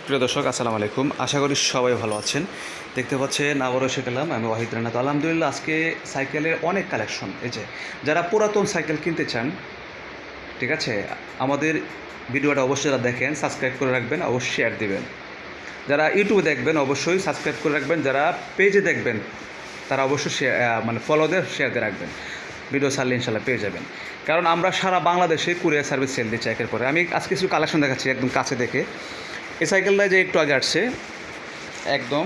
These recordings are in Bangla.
প্রিয় দর্শক আসসালামু আলাইকুম, আশা করি সবাই ভালো আছেন। দেখতে পাচ্ছেন আবারও এসে গেলাম আমি ওয়াহিদ রানা। তো আলহামদুলিল্লাহ আজকে সাইকেলের অনেক কালেকশন। এই যে যারা পুরাতন সাইকেল কিনতে চান, ঠিক আছে, আমাদের ভিডিওটা অবশ্যই যারা দেখেন সাবস্ক্রাইব করে রাখবেন, অবশ্যই শেয়ার দিবেন। যারা ইউটিউবে দেখবেন অবশ্যই সাবস্ক্রাইব করে রাখবেন, যারা পেজে দেখবেন তারা অবশ্যই শেয়ার ফলো দিয়ে শেয়ার দিয়ে রাখবেন। ভিডিও ছাড়লে ইনশাল্লাহ পেয়ে যাবেন, কারণ আমরা সারা বাংলাদেশে কুরিয়ার সার্ভিস সেল দিচ্ছি একের পরে। আমি আজকে কিছু কালেকশন দেখাচ্ছি একদম কাছে দেখে। এই সাইকেলটা যে একটু আগে আসছে একদম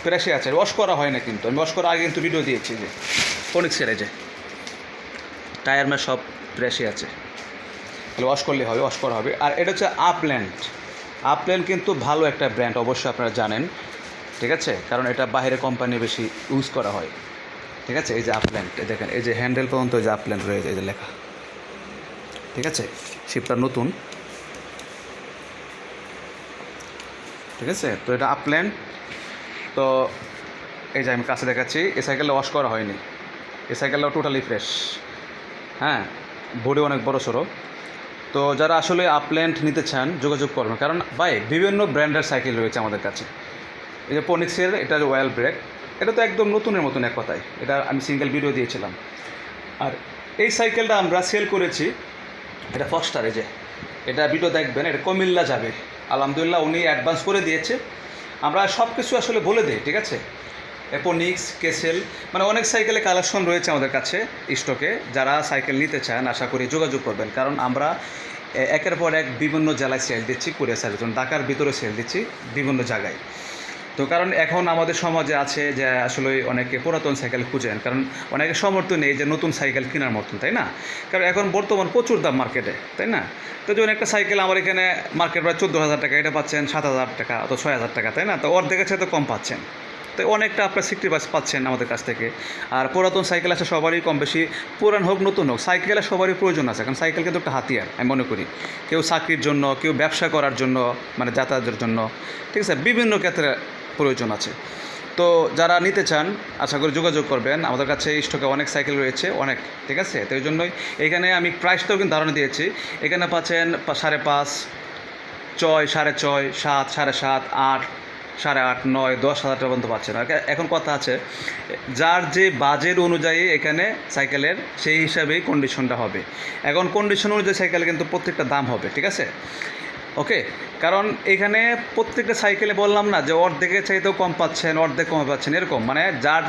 ফ্রেশে আছে, ওয়াশ করা হয় না, কিন্তু আমি ওয়াশ করার আগে কিন্তু ভিডিও দিয়েছি যে ফোনিক্সের এই যে টায়ার ম্যাট সব ফ্রেশে আছে, তাহলে ওয়াশ করলে হবে, ওয়াশ করা হবে। আর এটা হচ্ছে আপল্যান্ড। আপল্যান্ড কিন্তু ভালো একটা ব্র্যান্ড, অবশ্যই আপনারা জানেন, ঠিক আছে, কারণ এটা বাইরে কোম্পানি বেশি ইউজ করা হয়, ঠিক আছে। এই যে আপল্যান্ড দেখেন, এই যে হ্যান্ডেল পর্যন্ত এই যে আপল্যান্ড রয়েছে, এই যে লেখা, ঠিক আছে। শিপটা নতুন, ঠিক আছে। তো এটা আপল্যান্ড। তো এই যে আমি কাছে দেখাচ্ছি, এই সাইকেলটা ওয়াশ করা হয়নি, এই সাইকেলটা টোটালি ফ্রেশ। হ্যাঁ, বডি অনেক বড় সড়ো। তো যারা আসলে আপল্যান্ড নিতে চান যোগাযোগ করবেন, কারণ ভাই বিভিন্ন ব্র্যান্ডের সাইকেল রয়েছে আমাদের কাছে। এই যে ফোনিক্সের এটা যে ওয়েল ব্রেক, এটা তো একদম নতুনের মতন এক কথায়, এটা আমি সিঙ্গেল ভিডিও দিয়েছিলাম। আর এই সাইকেলটা আমরা সেল করেছি, এটা ফস্টার। এই যে এটা ভিডিও দেখবেন, এটা কুমিল্লা যাবে, আলহামদুলিল্লাহ উনি অ্যাডভান্স করে দিয়েছে। আমরা সব কিছু আসলে বলে দিই, ঠিক আছে। ফোনিক্স, কেসেল, মানে অনেক সাইকেলের কালেকশন রয়েছে আমাদের কাছে স্টকে। যারা সাইকেল নিতে চান আশা করি যোগাযোগ করবেন, কারণ আমরা একের পর এক বিভিন্ন জেলায় সেল দিচ্ছি কুরিয়ার সার্ভিস, ঢাকার ভিতরে সেল দিচ্ছি বিভিন্ন জায়গায়। তো কারণ এখন আমাদের সমাজে আছে যে আসলে অনেকে পুরাতন সাইকেল খুঁজেন, কারণ অনেকে সমর্থ নেই যে নতুন সাইকেল কেনার মতন, তাই না। কারণ এখন বর্তমান প্রচুর দাম মার্কেটে, তাই না। তো যখন একটা সাইকেল আমার এখানে মার্কেট প্রায় 14,000 টাকা, এটা পাচ্ছেন 7,000 টাকা অথবা 6,000 টাকা, তাই না। তো অর্ধেকের সাথে কম পাচ্ছেন, তো অনেকটা আপনার স্যাক্রিফাইস পাচ্ছেন আমাদের কাছ থেকে। আর পুরাতন সাইকেল আছে সবারই কম বেশি, পুরান হোক নতুন হোক, সাইকেলের সবারই প্রয়োজন আছে, কারণ সাইকেল কিন্তু একটা হাতিয়ার আমি মনে করি। কেউ চাকরির জন্য, কেউ ব্যবসা করার জন্য, মানে যাতায়াতের জন্য, ঠিক আছে, বিভিন্ন ক্ষেত্রে প্রয়োজন আছে। তো যারা নিতে চান আশা করি যোগাযোগ করবেন, আমাদের কাছে স্টকে অনেক সাইকেল রয়েছে অনেক, ঠিক আছে। তো এই জন্যই এখানে আমি প্রাইসটাও কিন্তু ধারণা দিয়েছি। এখানে পাচ্ছেন 5.5, 6, 6.5, 7, 7.5, 8, 8.5, 9, 10,000 টাকা পর্যন্ত পাচ্ছেন। আর এখন কথা আছে, যার যে বাজেট অনুযায়ী এখানে সাইকেলের সেই হিসাবেই কন্ডিশনটা হবে। এখন কন্ডিশন অনুযায়ী সাইকেল কিন্তু প্রত্যেকটা দাম হবে, ঠিক আছে, ওকে। কারণ এখানে প্রত্যেকটা সাইকেলে বললাম না যে অর্ধেকের চাইতেও কম পাচ্ছেন, অর্ধেক কমে পাচ্ছেন, এরকম মানে যার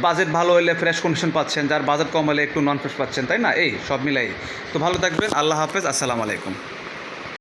বাজেট ভালো হলে ফ্রেশ কন্ডিশন পাচ্ছেন, যার বাজেট কম হলে একটু নন ফ্রেশ পাচ্ছেন, তাই না। এই সব মিলাই। তো ভালো থাকবেন, আল্লাহ হাফেজ, আসসালামু আলাইকুম।